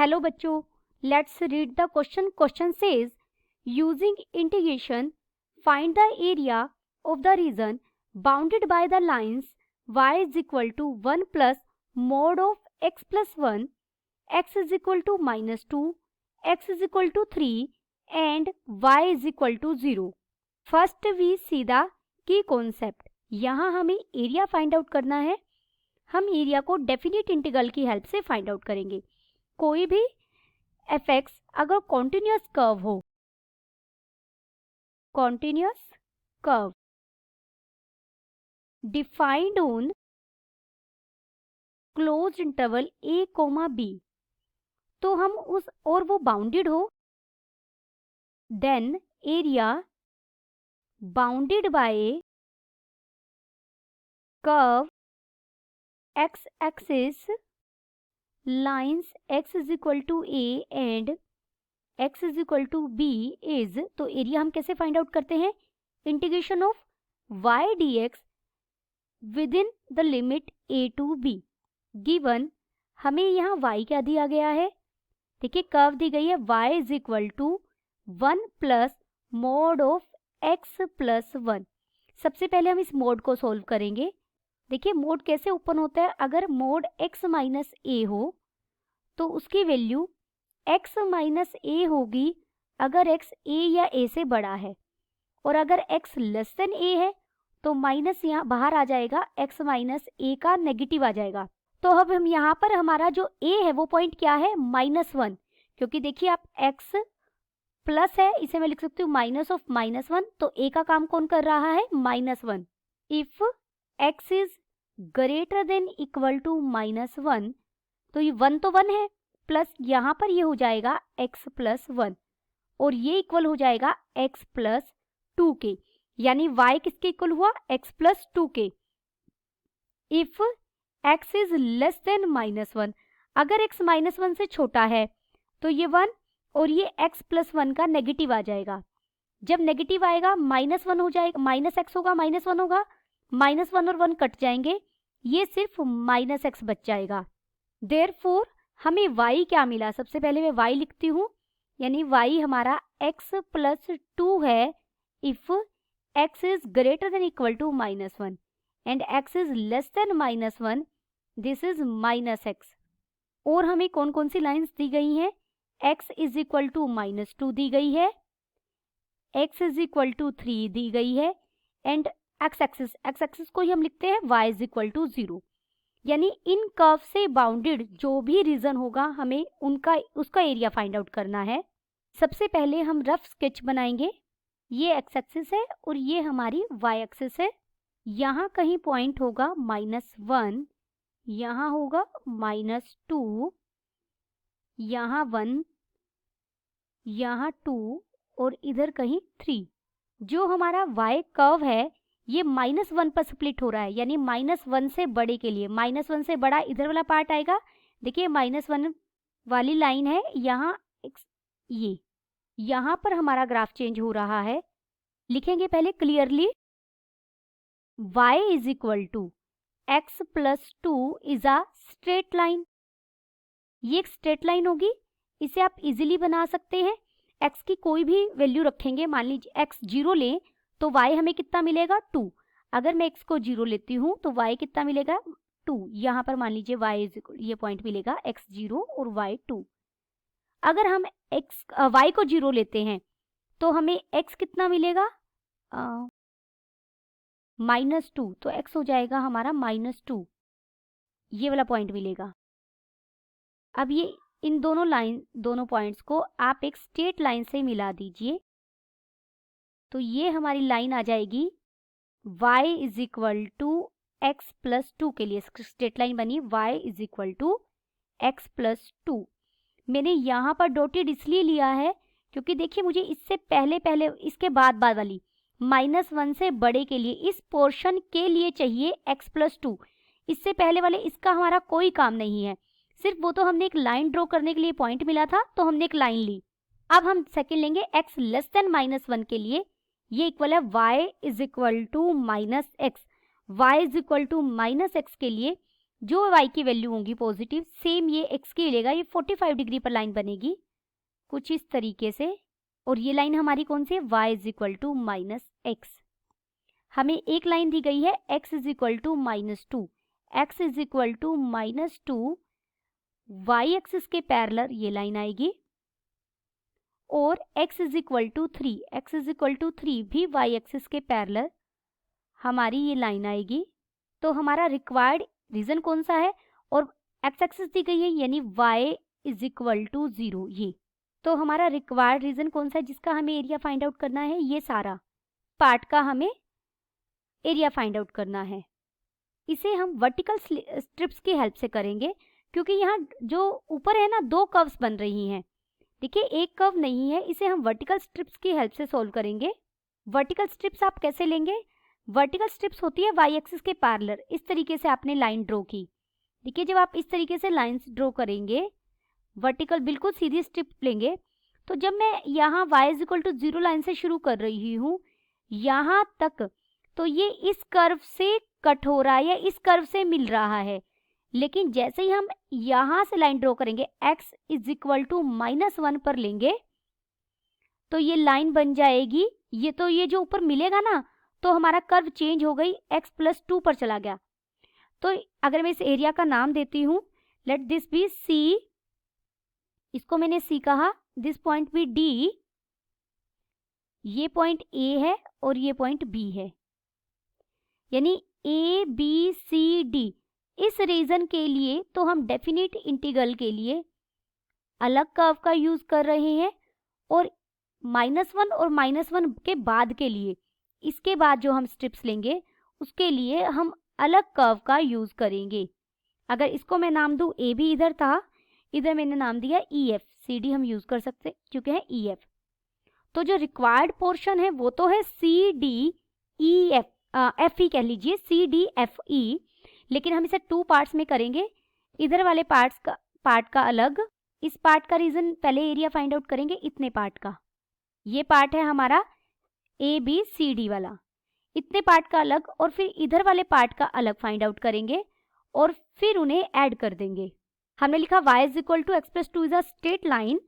Hello बच्चों, let's read the question. Question says using integration find the area of the region bounded by the lines y is equal to 1 plus mod of x plus 1, x is equal to -2, x is equal to 3 and y is equal to 0. First we see the key concept. यहाँ हमें area find out करना है. हम area को definite integral की help से find out करेंगे. कोई भी fx अगर कॉन्टिन्यूअस कर्व हो, continuous curve defined on closed interval a, b, तो हम उस और वो बाउंडेड हो, then area bounded by curve x axis lines x is equal to a and x is equal to b is, तो area हम कैसे फाइंड आउट करते हैं? Integration of y dx within the limit a to b. Given हमें यहाँ y क्या दिया गया है? देखिए कर्व दी गई है y is equal to 1 plus mod of x plus 1. सबसे पहले हम इस मोड को सोल्व करेंगे. देखिए मोड कैसे ओपन होता है. अगर मोड x माइनस a हो तो उसकी वैल्यू x माइनस a होगी अगर x a या a से बड़ा है, और अगर x लेस देन a है तो माइनस यहाँ बाहर आ जाएगा, x माइनस a का नेगेटिव आ जाएगा. तो अब हम यहाँ पर हमारा जो a है वो पॉइंट क्या है? -1, क्योंकि देखिए आप x प्लस है, इसे मैं लिख सकती हूँ माइनस ऑफ -1, तो a का काम कौन कर रहा है? -1. If x is greater than equal to -1, तो ये 1 तो 1 है, प्लस यहाँ पर ये हो जाएगा x प्लस 1, और ये इक्वल हो जाएगा x प्लस 2 के, यानी y किसके इक्वल हुआ? x प्लस 2 के. If x is less than -1, अगर x -1 से छोटा है तो ये 1 और ये x प्लस 1 का नेगेटिव आ जाएगा. जब नेगेटिव आएगा -1 हो जाएगा, माइनस x होगा, -1 होगा, -1 और 1 कट जाएंगे, ये सिर्फ -x बच जाएगा. देयरफॉर हमें y क्या मिला? सबसे पहले मैं y लिखती हूँ, यानी y हमारा x प्लस 2 है if x is greater than equal to -1 and x is less than -1, this is -x. और हमें कौन कौन सी लाइंस दी गई हैं? x इज इक्वल टू -2 दी गई है, x इज इक्वल टू 3 दी गई है, एंड x एक्सिस को ही हम लिखते हैं y इज इक्वल टू 0. यानी इन कर्व से बाउंडेड जो भी रीजन होगा हमें उसका एरिया फाइंड आउट करना है. सबसे पहले हम रफ स्केच बनाएंगे. ये x एक्सिस है और ये हमारी y एक्सिस है. यहाँ कहीं पॉइंट होगा -1, यहाँ होगा -2, यहाँ 1, यहाँ 2 और इधर कहीं 3. जो हमारा y कर्व है ये -1 पर स्प्लिट हो रहा है, यानी -1 से बड़े के लिए. -1 से बड़ा इधर वाला पार्ट आएगा. देखिए -1 वाली लाइन है यहाँ, ये यहाँ पर हमारा ग्राफ चेंज हो रहा है. लिखेंगे पहले clearly, y is equal to x plus 2 is a straight line. ये एक स्ट्रेट लाइन होगी, इसे आप इजीली बना सकते हैं. x की कोई भी वैल्यू रखेंगे, मान लीजिए x 0 लें तो y हमें कितना मिलेगा? 2. अगर मैं x को 0 लेती हूँ तो y कितना मिलेगा? 2. यहाँ पर मान लीजिए y इज ये पॉइंट मिलेगा x 0 और y 2. अगर हम y को 0 लेते हैं तो हमें x कितना मिलेगा? -2, तो x हो जाएगा हमारा -2. ये वाला पॉइंट मिलेगा. अब ये इन दोनों पॉइंट्स को आप एक स्ट्रेट लाइन से मिला दीजिए, तो ये हमारी लाइन आ जाएगी y is equal to x plus 2 के लिए स्ट्रेट लाइन बनी y is equal to x plus 2. मैंने यहाँ पर डॉटेड इसलिए लिया है क्योंकि देखिए मुझे इससे पहले इसके बाद वाली -1 से बड़े के लिए इस पोर्शन के लिए चाहिए x प्लस 2. इससे पहले वाले इसका हमारा कोई काम नहीं है, सिर्फ वो तो हमने एक लाइन ड्रॉ करने के लिए पॉइंट मिला था तो हमने एक लाइन ली. अब हम सेकंड लेंगे x लेस देन -1 के लिए. ये इक्वल है y is equal to -x. y is equal to -x के लिए जो y की वैल्यू होंगी पॉजिटिव, सेम ये x की लेगा, ये 45 डिग्री पर लाइन बनेगी कुछ इस तरीके से। और ये लाइन हमारी कौन सी है, y is equal to minus x. हमें एक लाइन दी गई है x is equal to minus two, x is equal to minus two, y axis के पैरेलल ये लाइन आएगी, और x is equal to 3, x is equal to 3 भी वाई एक्सिस के पैरेलल हमारी ये लाइन आएगी। तो हमारा रिक्वायर्ड रीजन कौन सा है, और x एक्सिस दी गई है यानी y इज इक्वल टू 0 ये। तो हमारा रिक्वायर्ड रीजन कौन सा है जिसका हमें एरिया फाइंड आउट करना है, ये सारा पार्ट का हमें एरिया फाइंड आउट करना है। इसे हम वर्टिकल स्ट्रिप्स की हेल्प से करेंगे, क्योंकि यहाँ जो ऊपर है ना, दो कर्व्स बन रही हैं। देखिए एक कर्व नहीं है, इसे हम वर्टिकल स्ट्रिप्स की हेल्प से सॉल्व करेंगे। वर्टिकल स्ट्रिप्स आप कैसे लेंगे, वर्टिकल स्ट्रिप्स होती है वाई एक्सिस के पैरेलल। इस तरीके से आपने लाइन ड्रॉ की। देखिए जब आप इस तरीके से लाइंस ड्रॉ करेंगे, वर्टिकल बिल्कुल सीधी स्ट्रिप लेंगे, तो जब मैं यहाँ y is equal to 0 line से शुरू कर रही हूँ यहाँ तक, तो ये इस कर्व से कट हो रहा है या इस कर्व से मिल रहा है। लेकिन जैसे ही हम यहाँ से लाइन ड्रॉ करेंगे, x इज इक्वल टू -1 पर लेंगे, तो ये लाइन बन जाएगी ये। तो ये जो ऊपर मिलेगा ना, तो हमारा कर्व चेंज हो गई, x प्लस 2 पर चला गया। तो अगर मैं इस एरिया का नाम देती हूँ, लेट दिस बी C, इसको मैंने C कहा, दिस पॉइंट बी D, ये पॉइंट A है और ये पॉइंट B है, यानी A B C D। इस रीजन के लिए तो हम डेफिनेट इंटीग्रल के लिए अलग कर्व का यूज कर रहे हैं, और -1 और -1 के बाद के लिए, इसके बाद जो हम स्ट्रिप्स लेंगे उसके लिए हम अलग कर्व का यूज करेंगे। अगर इसको मैं नाम दूं ए भी इधर था, इधर मैंने नाम दिया EF, CD हम यूज कर सकते चुके हैं EF। तो जो रिक्वायर्ड पोर्शन है वो तो है CDEF, FE कह लीजिए, CDFE, लेकिन हम इसे 2 पार्ट्स में करेंगे। इधर वाले पार्ट का अलग, इस पार्ट का रीजन पहले एरिया फाइंड आउट करेंगे इतने पार्ट का। ये पार्ट है हमारा ABCD वाला, इतने पार्ट का अलग, और फिर इधर वाले पार्ट का अलग फाइंड आउट करेंगे और फिर उन्हें ऐड कर देंगे। हमने लिखा y is equal to x plus 2 is a straight line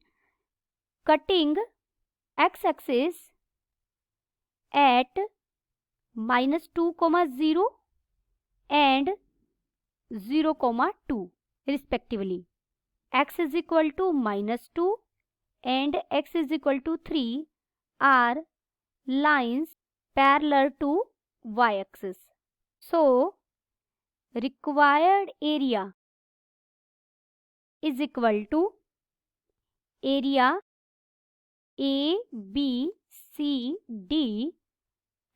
cutting x axis at -2, 0 and 0, 2 respectively. X is equal to -2 and x is equal to 3 are lines parallel to y-axis. So, required area is equal to area ABCD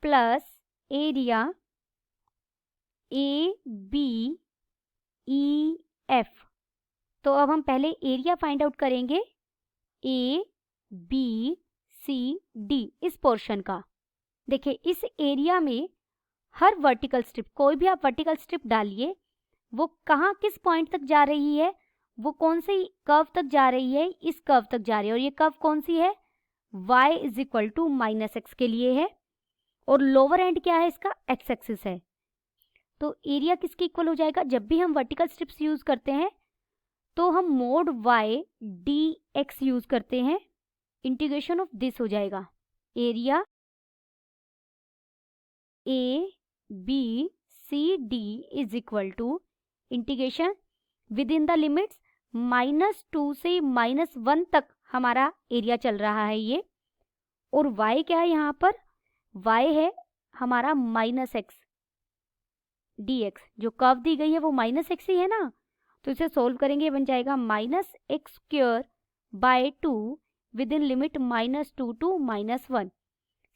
plus area ABEF। तो अब हम पहले area find out करेंगे ABCD इस portion का। देखिए इस area में हर वर्टिकल स्ट्रिप, कोई भी आप वर्टिकल स्ट्रिप डालिए, वो कहाँ किस पॉइंट तक जा रही है, वो कौन सी कर्व तक जा रही है, इस कर्व तक जा रही है। और ये कर्व कौन सी है, y is equal to -x के लिए है, और लोअर एंड क्या है इसका, x एक्सिस है। तो एरिया किसके इक्वल हो जाएगा, जब भी हम वर्टिकल स्ट्रिप्स यूज करते हैं तो हम मोड y dx यूज करते हैं, इंटीग्रेशन ऑफ दिस हो जाएगा, area ABCD is equal to integration within the limits -2 से -1 तक हमारा एरिया चल रहा है ये। और y क्या है यहाँ पर, y है हमारा -x dx, जो कर्व दी गई है वो -x ही है ना, तो इसे सोल्व करेंगे बन जाएगा -x² by 2 within limit -2 to -1।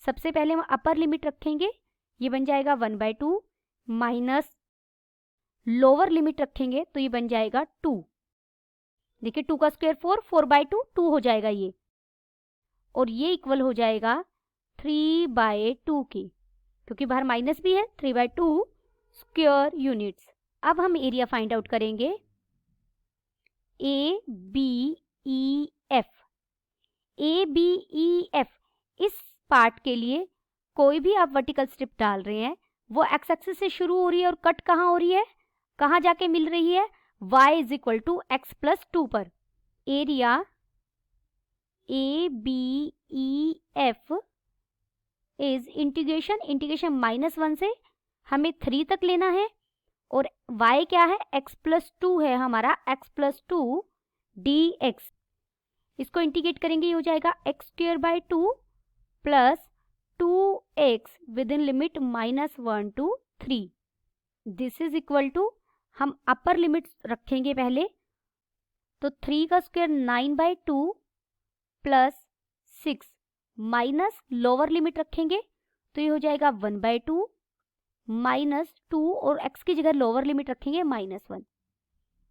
सबसे पहले हम अपर लिमिट रखेंगे, ये बन जाएगा 1/2, माइनस लोअर लिमिट रखेंगे तो ये बन जाएगा 2। देखिए 2 का स्क्वायर 4, 4/2 2 हो जाएगा ये, और ये इक्वल हो जाएगा 3/2 की, क्योंकि बाहर माइनस भी है, 3/2 स्क्वायर यूनिट्स। अब हम एरिया फाइंड आउट करेंगे ABEF। ABEF इस पार्ट के लिए कोई भी आप वर्टिकल स्ट्रिप डाल रहे हैं, वो एक्स एक्सिस से शुरू हो रही है और कट कहाँ हो रही है, कहाँ जाके मिल रही है? y is equal to x plus 2 पर। एरिया ABEF इज इंटीग्रेशन -1 से हमें 3 तक लेना है, और y क्या है? x प्लस 2 है हमारा, x प्लस 2 dx। इसको इंटीग्रेट करेंगे, ये हो जाएगा x² by 2 plus 2x within limit -1 to 3। This is equal to, हम अपर लिमिट रखेंगे पहले, तो 3 का square 9 by 2 plus 6 minus lower limit रखेंगे, तो ये हो जाएगा 1 बाई 2 माइनस 2, और x की जगह लोअर लिमिट रखेंगे -1।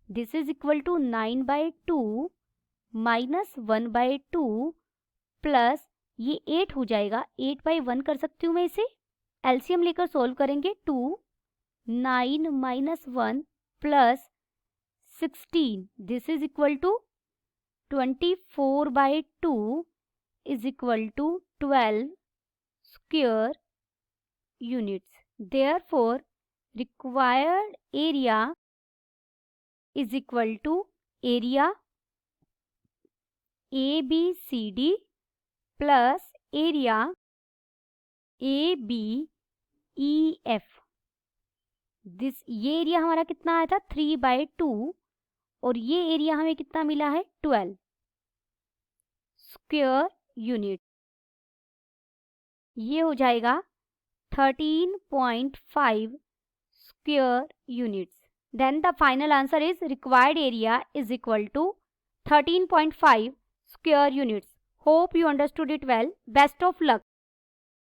This is equal to 9 by 2 minus 1 by 2 plus ये 8 हो जाएगा, 8 बाई 1 कर सकती हूँ मैं इसे। एलसीएम लेकर सॉल्व करेंगे, 2 9 minus 1 plus 16, this is equal to 24 by 2 is equal to 12 square units. Therefore required area is equal to area ABCD plus area ABEF। ये एरिया हमारा कितना आया था? 3 बाई 2, और ये एरिया हमें कितना मिला है? 12 स्क्वायर यूनिट। ये हो जाएगा 13.5 square units. Then the final answer is required area is equal to 13.5 square units. Hope you understood it well. Best of luck.